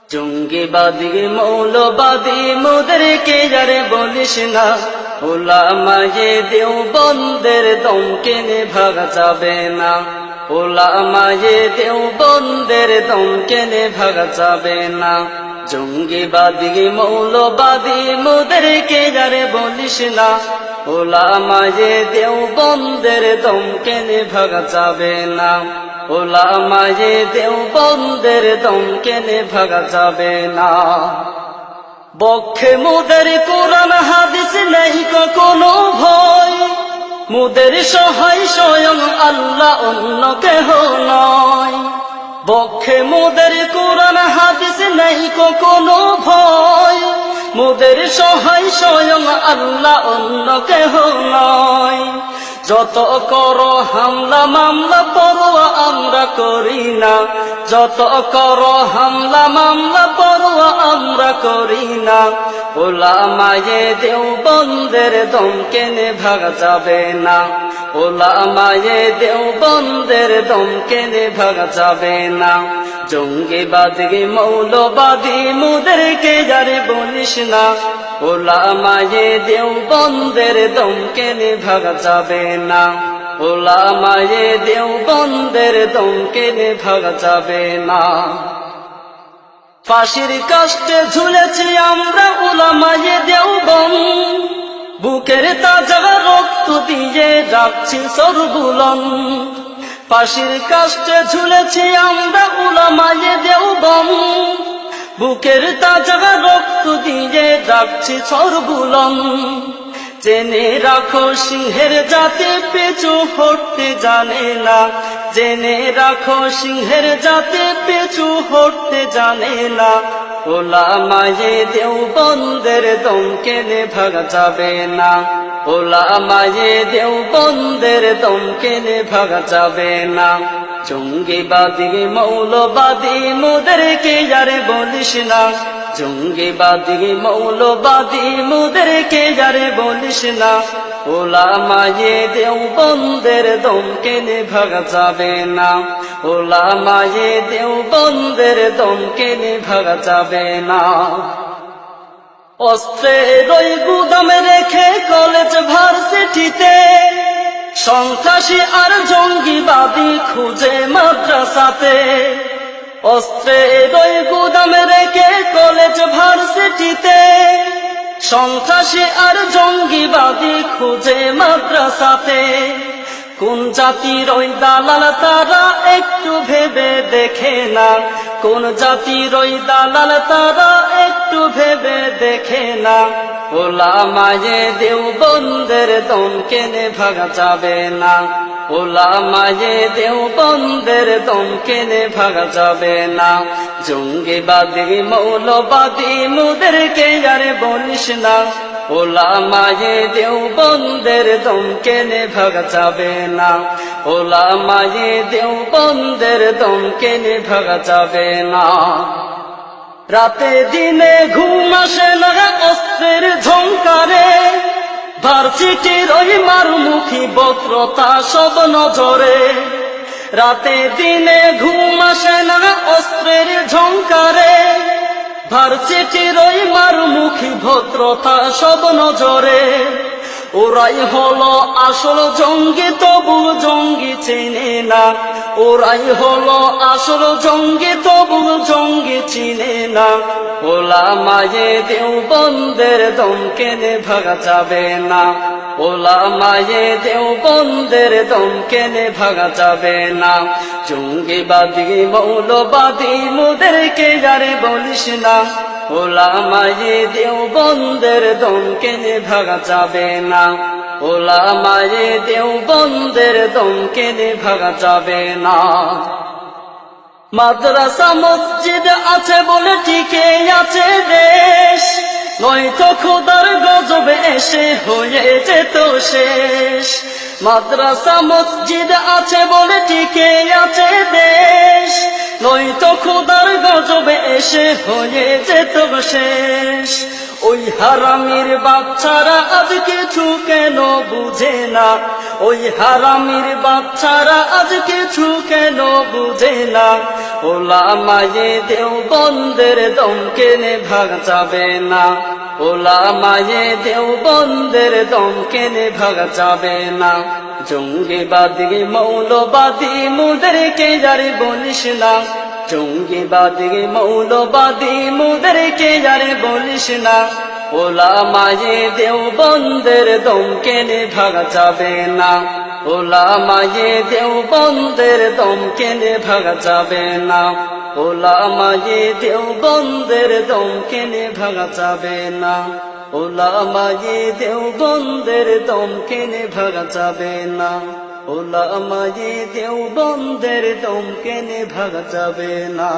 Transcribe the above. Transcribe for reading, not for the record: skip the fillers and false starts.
জঙ্গিবাদী মৌলবাদী মোদেরকে যারে বলিস না, উলামায়ে দেওবন্দের দম কেনে ভাগা যাবে না। উলামায়ে দেওবন্দের দম কেনে ভাগা যাবে না। জঙ্গিবাদী মৌলবাদী মোদেরকে যারে বলিস না, উলামায়ে দেওবন্দের দম কেনে ভাগা যাবে না। উলামায়ে দেওবন্দের দম কেনে ভাগা যাবে না। বক্ষে মুদের কোরআন হাদিস নেই কোনো ভয়, মুদের সহায় স্বয়ং আল্লাহ অন্য কেহ নয়। বক্ষে মুদের কোরআন হাদিস নেই কোনো ভয়, মুদের সহায় স্বয়ং আল্লাহ অন্য কেহ নয়। যত করো হামলা মামলা পরোয়া আমরা করি না, যত করো হামলা মামলা পরোয়া আমরা করি না। উলামায়ে দেওবন্দের দম কেনে ভাগা যাবে না। উলামায়ে দেওবন্দের দম কেনে ভাগা যাবে না। জঙ্গিবাদী মৌলবাদী মোদেরকে যারে বলিস না, উলামায়ে দেওবন্দের দম কেনে ভাগা যাবে না। উলামায়ে দেওবন্দের দম কেনে ভাগা যাবে না। ফাঁসির কাষ্টে ঝুলেছি আমরা উলামায়ে দেওবন্দ, বুকের তাজা রক্ত দিয়ে রাখছি সরবুলন্দ। ফাঁসির কাষ্টে ঝুলেছি আমরা উলামায়ে দেওবন্দ, বুকের তাজা রক্ত দিয়ে রাখছি সরবুলন্দ। জেনে রাখো সিংহের জাতি পিছু হটতে জানে না, জেনে রাখো সিংহের জাতি পিছু হটতে জানে না। উলামায়ে দেওবন্দের দম কেনে ভাগা যাবে না। উলামায়ে দেওবন্দের দম কেনে ভাগা যাবে না। জঙ্গিবাদী মৌলবাদী মোদেরকে যারে বলিস না, জঙ্গিবাদী মৌলবাদী মোদেরকে যারে বলিস না। উলামায়ে দেওবন্দের দম কেনে ভাগা যাবে না। উলামায়ে দেওবন্দের দম কেনে ভাগা যাবে না। অস্ত্রের ওই গুদামে রেখে কলেজ ভার্সিটিতে সন্ত্রাসী আর জঙ্গিবাদী খুঁজে মাদ্রাসাতে। অস্ত্রের ওই গুদামে রেখে কলেজ ভার্সিটিতে সন্ত্রাসী আর জঙ্গিবাদী খুঁজে মাদ্রাসাতে। কোন জাতির ওই দালাল তারা একটু ভেবে দেখে না, কোন জাতির ওই দালাল তারা একটু ভেবে দেখে না। উলামায়ে দেওবন্দের দম কেনে ভাগা যাবে না। উলামায়ে দেওবন্দের দম কেনে ভাগা যাবে না। জঙ্গিবাদী মৌলবাদী মোদেরকে যারে বলিস না, উলামায়ে দেওবন্দের দম কেনে ভাগা যাবে না। উলামায়ে দেওবন্দের দম কেনে ভাগা যাবে না। রাতে দিনে ঘুম আসে না অস্ত্রের ঝংকারে, ভার্সিটির ওই মারমুখী বক্রতা সব নজরে। রাতে দিনে ঘুম আসে না অস্ত্রের ঝংকারে, ভার্সিটির ওই মারমুখী ভদ্রতা সব নজরে। ওরাই হলো আসল জঙ্গি তবু জঙ্গি চিনে না, ওরাই হলো আসল জঙ্গি তবু জঙ্গি চিনে না। উলামায়ে দেওবন্দের দম কেনে ভাগা যাবে না। উলামায়ে দেওবন্দের দম কেনে ভাগা যাবে না। জঙ্গিবাদী মৌলবাদী মোদেরকে যারে বলিস না, উলামায়ে দেওবন্দের দম কেনে ভাগা যাবে না। উলামায়ে দেওবন্দের দম কেনে ভাগা যাবে না। মাদ্রাসা মসজিদ আছে বলে টিকে আছে দেশ, নয়তো খোদার গজবে এসে হয়ে যেত শেষ। মাদ্রাসা মসজিদ আছে বলে টিকে আছে দেশ, নয়তো খোদার গজবে এসে হয়ে যেত শেষ। ওই হারামির বাচ্চারা আজ কিছু কেন বুঝে না, ওই হারামির বাচ্চারা আজ কিছু কেন বুঝে না। ওলামায়ে দেওবন্দের দম কেনে ভাগ যাবে না, ওলামায়ে দেওবন্দের দম কেনে ভাগ যাবে না। জঙ্গিবাদী মৌলবাদী মুদেরকে আর বলিস না, জঙ্গিবাদী মৌলবাদী মুদেরকে আর বলিস না। ওলামায়ে দেওবন্দের দম কেনে ভাগ যাবে না, ওলামায়ে দেওবন্দের দম কেনে ভাগ যাবে না, ওলামায়ে দেওবন্দের দম কেনে ভাগ যাবে না, ওলামায়ে দেওবন্দের দম কেনে ভাগ যাবে না, ওলামায়ে দেওবন্দের দম কেনে ভাগ যাবে না।